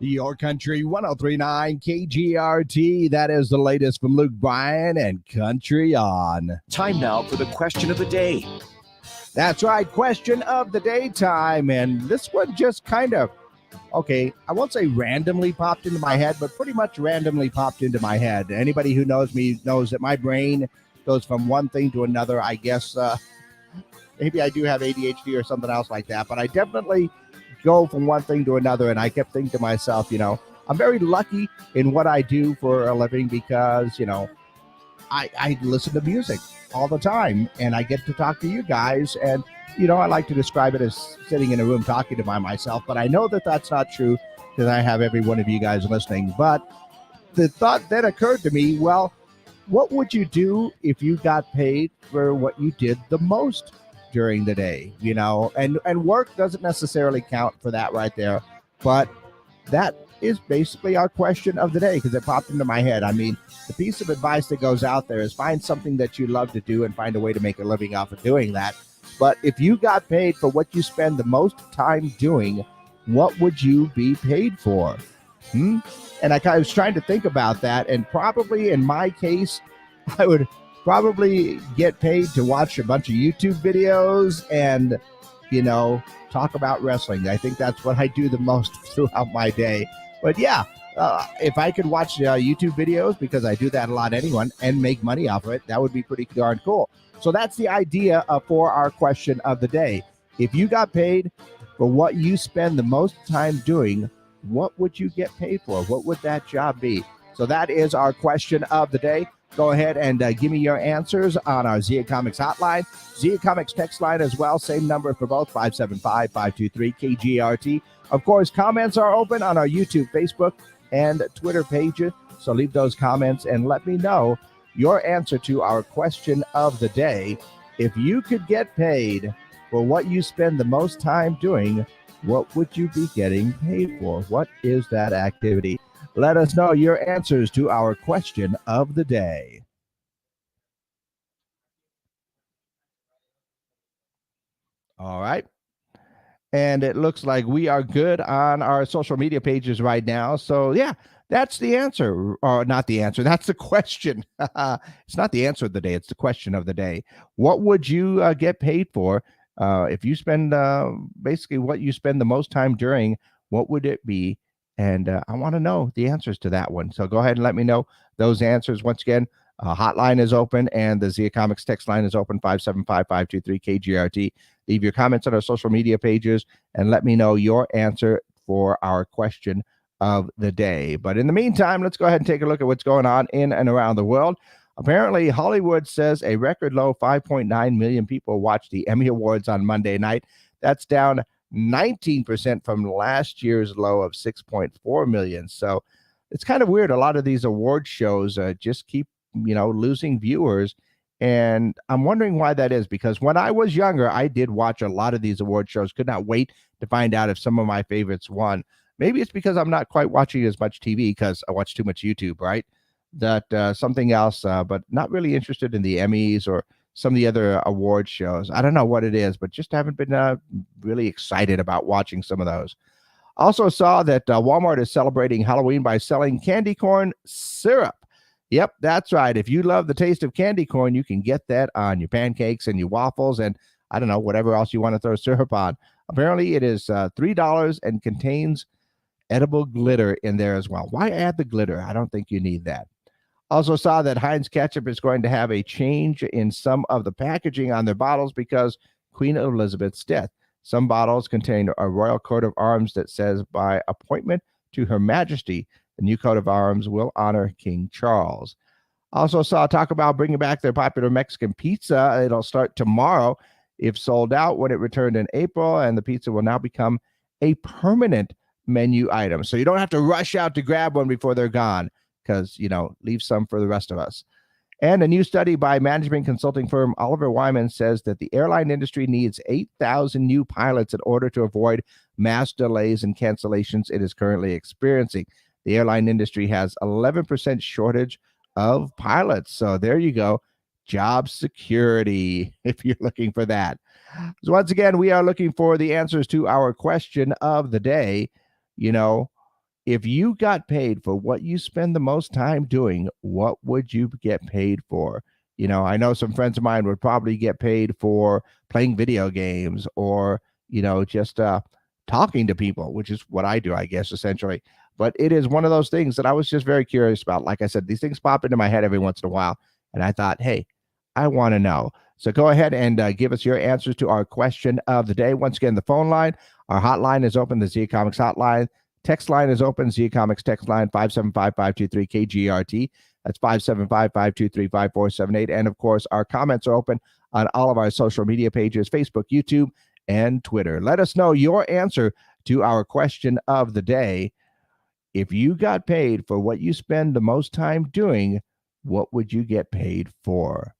Your Country 1039 KGRT. That is the latest from Luke Bryan and Country On. Time now for the question of the day. That's right, question of the day time. And this one just kind of, okay, I won't say randomly popped into my head, but pretty much randomly popped into my head. Anybody who knows me knows that my brain goes from one thing to another. I guess maybe I do have ADHD or something else like that, but I definitely go from one thing to another. And I kept thinking to myself, I'm very lucky in what I do for a living because, I listen to music all the time and I get to talk to you guys. And, I like to describe it as sitting in a room talking to myself, but I know that that's not true because I have every one of you guys listening. But the thought then occurred to me, well, what would you do if you got paid for what you did the most during the day, and work doesn't necessarily count for that right there. But that is basically our question of the day because it popped into my head. I mean, the piece of advice that goes out there is find something that you love to do and find a way to make a living off of doing that. But if you got paid for what you spend the most time doing, what would you be paid for? And I was trying to think about that. And probably in my case, I would probably get paid to watch a bunch of YouTube videos and, talk about wrestling. I think that's what I do the most throughout my day. But yeah, if I could watch YouTube videos, because I do that a lot anyway, and make money off of it, that would be pretty darn cool. So that's the idea for our question of the day. If you got paid for what you spend the most time doing, what would you get paid for? What would that job be? So that is our question of the day. Go ahead and give me your answers on our Zia Comics hotline, Zia Comics text line as well. Same number for both, 575-523-KGRT. Of course, comments are open on our YouTube, Facebook, and Twitter pages. So leave those comments and let me know your answer to our question of the day. If you could get paid for what you spend the most time doing, what would you be getting paid for? What is that activity? Let us know your answers to our question of the day. All right. And it looks like we are good on our social media pages right now. So, yeah, that's the answer. Or not the answer. That's the question. It's not the answer of the day. It's the question of the day. What would you get paid for if you spend basically what you spend the most time during? What would it be? And I want to know the answers to that one. So go ahead and let me know those answers. Once again, hotline is open and the Zia Comics text line is open, 575-523-KGRT. Leave your comments on our social media pages and let me know your answer for our question of the day. But in the meantime, let's go ahead and take a look at what's going on in and around the world. Apparently, Hollywood says a record low 5.9 million people watched the Emmy Awards on Monday night. That's down 19% from last year's low of 6.4 million. So it's kind of weird. A lot of these award shows just keep, losing viewers. And I'm wondering why that is, because when I was younger, I did watch a lot of these award shows. Could not wait to find out if some of my favorites won. Maybe it's because I'm not quite watching as much TV because I watch too much YouTube, right? That something else, but not really interested in the Emmys or some of the other award shows. I don't know what it is, but just haven't been really excited about watching some of those. Also saw that Walmart is celebrating Halloween by selling candy corn syrup. Yep, that's right. If you love the taste of candy corn, you can get that on your pancakes and your waffles and I don't know, whatever else you want to throw syrup on. Apparently it is $3 and contains edible glitter in there as well. Why add the glitter? I don't think you need that. Also saw that Heinz Ketchup is going to have a change in some of the packaging on their bottles because Queen Elizabeth's death. Some bottles contain a royal coat of arms that says, by appointment to Her Majesty, the new coat of arms will honor King Charles. Also saw talk about bringing back their popular Mexican pizza. It'll start tomorrow if sold out when it returned in April, and the pizza will now become a permanent menu item. So you don't have to rush out to grab one before they're gone because, leave some for the rest of us. And a new study by management consulting firm Oliver Wyman says that the airline industry needs 8,000 new pilots in order to avoid mass delays and cancellations it is currently experiencing. The airline industry has 11% shortage of pilots. So there you go. Job security, if you're looking for that. So once again, we are looking for the answers to our question of the day. If you got paid for what you spend the most time doing, what would you get paid for? I know some friends of mine would probably get paid for playing video games or, just talking to people, which is what I do, I guess, essentially. But it is one of those things that I was just very curious about. Like I said, these things pop into my head every once in a while. And I thought, hey, I want to know. So go ahead and give us your answers to our question of the day. Once again, the phone line, our hotline is open, the Z Comics hotline. Text line is open, Z Comics text line 575-523-KGRT. That's 575-523-5478. And of course, our comments are open on all of our social media pages, Facebook, YouTube, and Twitter. Let us know your answer to our question of the day. If you got paid for what you spend the most time doing, what would you get paid for?